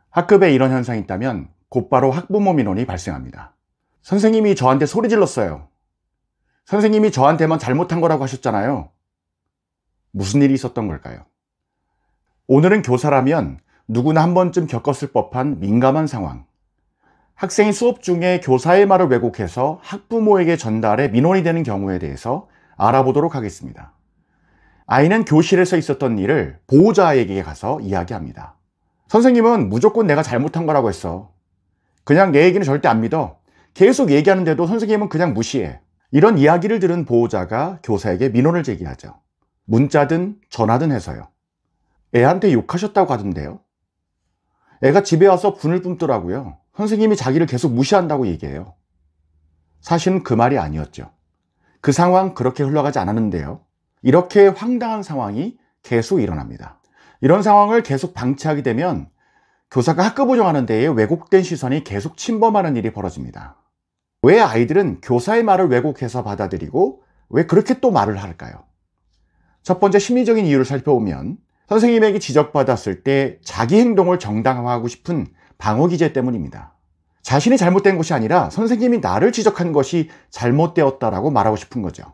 학급에 이런 현상이 있다면 곧바로 학부모 민원이 발생합니다. 선생님이 저한테 소리 질렀어요. 선생님이 저한테만 잘못한 거라고 하셨잖아요. 무슨 일이 있었던 걸까요? 오늘은 교사라면 누구나 한 번쯤 겪었을 법한 민감한 상황. 학생이 수업 중에 교사의 말을 왜곡해서 학부모에게 전달해 민원이 되는 경우에 대해서 알아보도록 하겠습니다. 아이는 교실에서 있었던 일을 보호자에게 가서 이야기합니다. 선생님은 무조건 내가 잘못한 거라고 했어. 그냥 내 얘기는 절대 안 믿어. 계속 얘기하는데도 선생님은 그냥 무시해. 이런 이야기를 들은 보호자가 교사에게 민원을 제기하죠. 문자든 전화든 해서요. 애한테 욕하셨다고 하던데요. 애가 집에 와서 분을 뿜더라고요. 선생님이 자기를 계속 무시한다고 얘기해요. 사실은 그 말이 아니었죠. 그 상황 그렇게 흘러가지 않았는데요. 이렇게 황당한 상황이 계속 일어납니다. 이런 상황을 계속 방치하게 되면 교사가 학급 운영하는 데에 왜곡된 시선이 계속 침범하는 일이 벌어집니다. 왜 아이들은 교사의 말을 왜곡해서 받아들이고 왜 그렇게 또 말을 할까요? 첫 번째 심리적인 이유를 살펴보면 선생님에게 지적받았을 때 자기 행동을 정당화하고 싶은 방어 기제 때문입니다. 자신이 잘못된 것이 아니라 선생님이 나를 지적한 것이 잘못되었다라고 말하고 싶은 거죠.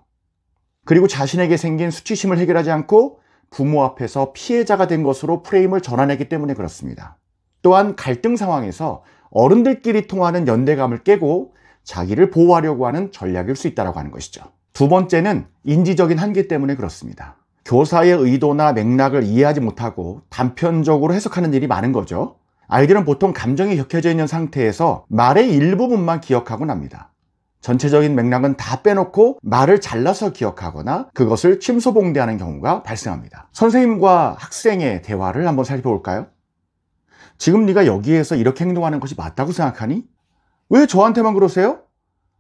그리고 자신에게 생긴 수치심을 해결하지 않고 부모 앞에서 피해자가 된 것으로 프레임을 전환했기 때문에 그렇습니다. 또한 갈등 상황에서 어른들끼리 통하는 연대감을 깨고 자기를 보호하려고 하는 전략일 수 있다고 하는 것이죠. 두 번째는 인지적인 한계 때문에 그렇습니다. 교사의 의도나 맥락을 이해하지 못하고 단편적으로 해석하는 일이 많은 거죠. 아이들은 보통 감정이 격해져 있는 상태에서 말의 일부분만 기억하곤 합니다. 전체적인 맥락은 다 빼놓고 말을 잘라서 기억하거나 그것을 침소봉대하는 경우가 발생합니다. 선생님과 학생의 대화를 한번 살펴볼까요? 지금 네가 여기에서 이렇게 행동하는 것이 맞다고 생각하니? 왜 저한테만 그러세요?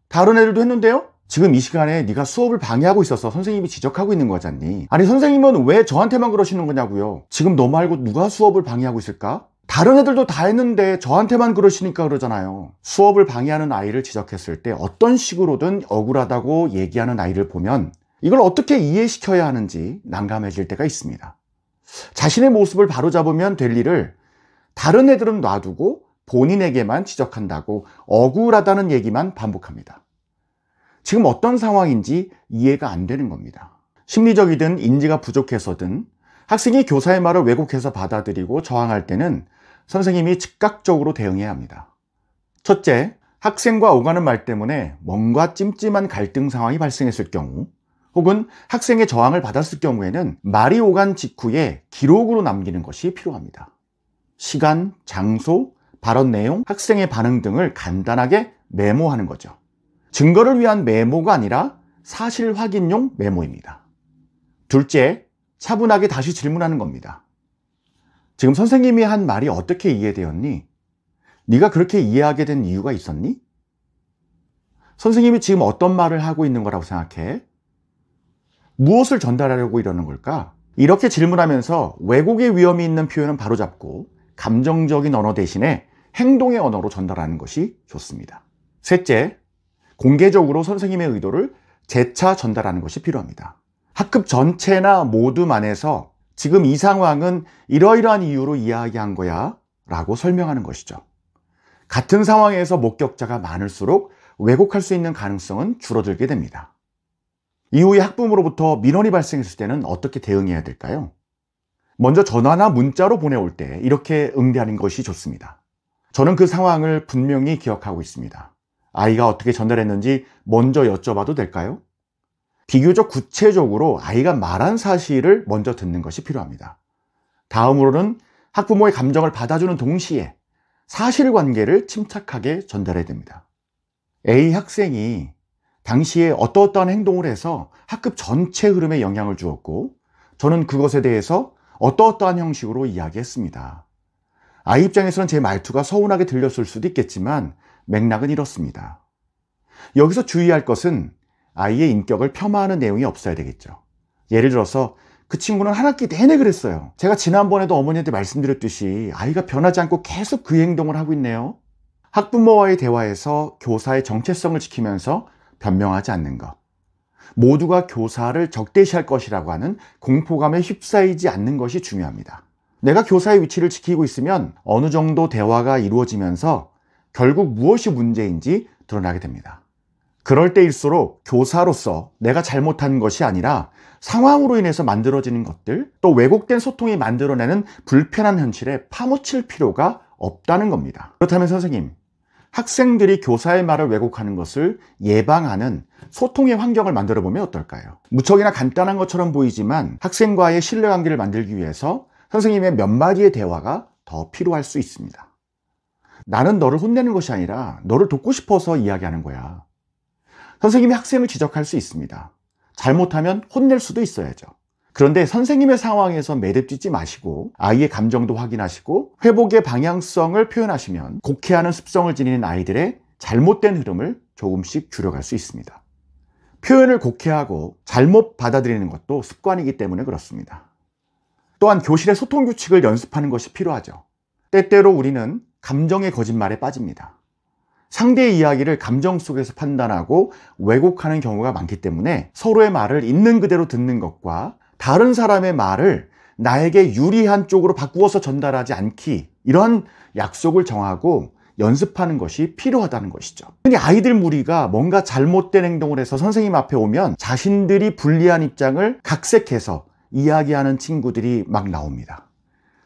다른 애들도 했는데요? 지금 이 시간에 네가 수업을 방해하고 있어서 선생님이 지적하고 있는 거잖니. 아니 선생님은 왜 저한테만 그러시는 거냐고요. 지금 너 말고 누가 수업을 방해하고 있을까? 다른 애들도 다 했는데 저한테만 그러시니까 그러잖아요. 수업을 방해하는 아이를 지적했을 때 어떤 식으로든 억울하다고 얘기하는 아이를 보면 이걸 어떻게 이해시켜야 하는지 난감해질 때가 있습니다. 자신의 모습을 바로잡으면 될 일을 다른 애들은 놔두고 본인에게만 지적한다고 억울하다는 얘기만 반복합니다. 지금 어떤 상황인지 이해가 안 되는 겁니다. 심리적이든 인지가 부족해서든 학생이 교사의 말을 왜곡해서 받아들이고 저항할 때는 선생님이 즉각적으로 대응해야 합니다. 첫째, 학생과 오가는 말 때문에 뭔가 찜찜한 갈등 상황이 발생했을 경우 혹은 학생의 저항을 받았을 경우에는 말이 오간 직후에 기록으로 남기는 것이 필요합니다. 시간, 장소, 발언 내용, 학생의 반응 등을 간단하게 메모하는 거죠. 증거를 위한 메모가 아니라 사실 확인용 메모입니다. 둘째, 차분하게 다시 질문하는 겁니다. 지금 선생님이 한 말이 어떻게 이해되었니? 네가 그렇게 이해하게 된 이유가 있었니? 선생님이 지금 어떤 말을 하고 있는 거라고 생각해? 무엇을 전달하려고 이러는 걸까? 이렇게 질문하면서 왜곡의 위험이 있는 표현은 바로잡고 감정적인 언어 대신에 행동의 언어로 전달하는 것이 좋습니다. 셋째, 공개적으로 선생님의 의도를 재차 전달하는 것이 필요합니다. 학급 전체나 모두만에서 지금 이 상황은 이러이러한 이유로 이야기한 거야 라고 설명하는 것이죠. 같은 상황에서 목격자가 많을수록 왜곡할 수 있는 가능성은 줄어들게 됩니다. 이후에 학부모로부터 민원이 발생했을 때는 어떻게 대응해야 될까요? 먼저 전화나 문자로 보내올 때 이렇게 응대하는 것이 좋습니다. 저는 그 상황을 분명히 기억하고 있습니다. 아이가 어떻게 전달했는지 먼저 여쭤봐도 될까요? 비교적 구체적으로 아이가 말한 사실을 먼저 듣는 것이 필요합니다. 다음으로는 학부모의 감정을 받아주는 동시에 사실관계를 침착하게 전달해야 됩니다. A 학생이 당시에 어떠어떠한 행동을 해서 학급 전체 흐름에 영향을 주었고 저는 그것에 대해서 어떠어떠한 형식으로 이야기했습니다. 아이 입장에서는 제 말투가 서운하게 들렸을 수도 있겠지만 맥락은 이렇습니다. 여기서 주의할 것은 아이의 인격을 폄하하는 내용이 없어야 되겠죠. 예를 들어서 그 친구는 한 학기 내내 그랬어요. 제가 지난번에도 어머니한테 말씀드렸듯이 아이가 변하지 않고 계속 그 행동을 하고 있네요. 학부모와의 대화에서 교사의 정체성을 지키면서 변명하지 않는 것. 모두가 교사를 적대시할 것이라고 하는 공포감에 휩싸이지 않는 것이 중요합니다. 내가 교사의 위치를 지키고 있으면 어느 정도 대화가 이루어지면서 결국 무엇이 문제인지 드러나게 됩니다. 그럴 때일수록 교사로서 내가 잘못한 것이 아니라 상황으로 인해서 만들어지는 것들, 또 왜곡된 소통이 만들어내는 불편한 현실에 파묻힐 필요가 없다는 겁니다. 그렇다면 선생님, 학생들이 교사의 말을 왜곡하는 것을 예방하는 소통의 환경을 만들어 보면 어떨까요? 무척이나 간단한 것처럼 보이지만 학생과의 신뢰관계를 만들기 위해서 선생님의 몇 마디의 대화가 더 필요할 수 있습니다. 나는 너를 혼내는 것이 아니라 너를 돕고 싶어서 이야기하는 거야. 선생님이 학생을 지적할 수 있습니다. 잘못하면 혼낼 수도 있어야죠. 그런데 선생님의 상황에서 매듭짓지 마시고 아이의 감정도 확인하시고 회복의 방향성을 표현하시면 곡해하는 습성을 지니는 아이들의 잘못된 흐름을 조금씩 줄여갈 수 있습니다. 표현을 곡해하고 잘못 받아들이는 것도 습관이기 때문에 그렇습니다. 또한 교실의 소통 규칙을 연습하는 것이 필요하죠. 때때로 우리는 감정의 거짓말에 빠집니다. 상대의 이야기를 감정 속에서 판단하고 왜곡하는 경우가 많기 때문에 서로의 말을 있는 그대로 듣는 것과 다른 사람의 말을 나에게 유리한 쪽으로 바꾸어서 전달하지 않기, 이런 약속을 정하고 연습하는 것이 필요하다는 것이죠. 흔히 아이들 무리가 뭔가 잘못된 행동을 해서 선생님 앞에 오면 자신들이 불리한 입장을 각색해서 이야기하는 친구들이 막 나옵니다.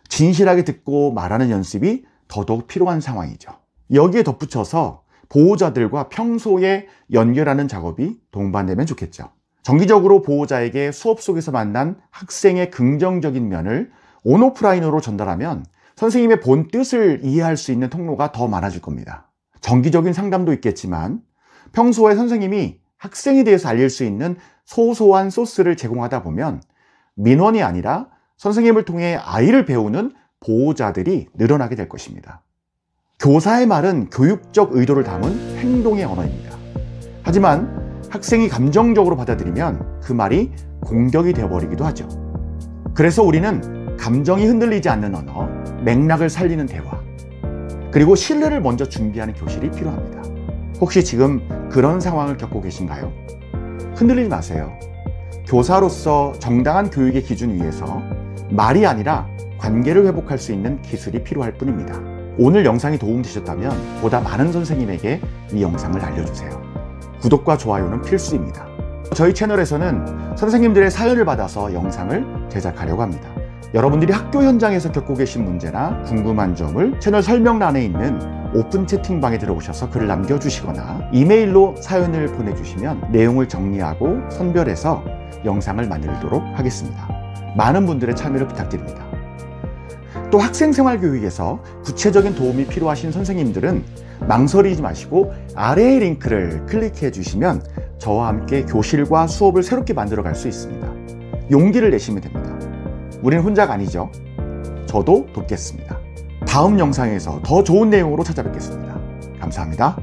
진실하게 듣고 말하는 연습이 더더욱 필요한 상황이죠. 여기에 덧붙여서 보호자들과 평소에 연결하는 작업이 동반되면 좋겠죠. 정기적으로 보호자에게 수업 속에서 만난 학생의 긍정적인 면을 온오프라인으로 전달하면 선생님의 본 뜻을 이해할 수 있는 통로가 더 많아질 겁니다. 정기적인 상담도 있겠지만 평소에 선생님이 학생에 대해서 알릴 수 있는 소소한 소스를 제공하다 보면 민원이 아니라 선생님을 통해 아이를 배우는 보호자들이 늘어나게 될 것입니다. 교사의 말은 교육적 의도를 담은 행동의 언어입니다. 하지만 학생이 감정적으로 받아들이면 그 말이 공격이 되어버리기도 하죠. 그래서 우리는 감정이 흔들리지 않는 언어, 맥락을 살리는 대화, 그리고 신뢰를 먼저 준비하는 교실이 필요합니다. 혹시 지금 그런 상황을 겪고 계신가요? 흔들리지 마세요. 교사로서 정당한 교육의 기준 위에서 말이 아니라 관계를 회복할 수 있는 기술이 필요할 뿐입니다. 오늘 영상이 도움되셨다면 보다 많은 선생님에게 이 영상을 알려주세요. 구독과 좋아요는 필수입니다. 저희 채널에서는 선생님들의 사연을 받아서 영상을 제작하려고 합니다. 여러분들이 학교 현장에서 겪고 계신 문제나 궁금한 점을 채널 설명란에 있는 오픈 채팅방에 들어오셔서 글을 남겨주시거나 이메일로 사연을 보내주시면 내용을 정리하고 선별해서 영상을 만들도록 하겠습니다. 많은 분들의 참여를 부탁드립니다. 또 학생생활교육에서 구체적인 도움이 필요하신 선생님들은 망설이지 마시고 아래의 링크를 클릭해 주시면 저와 함께 교실과 수업을 새롭게 만들어 갈 수 있습니다. 용기를 내시면 됩니다. 우린 혼자가 아니죠. 저도 돕겠습니다. 다음 영상에서 더 좋은 내용으로 찾아뵙겠습니다. 감사합니다.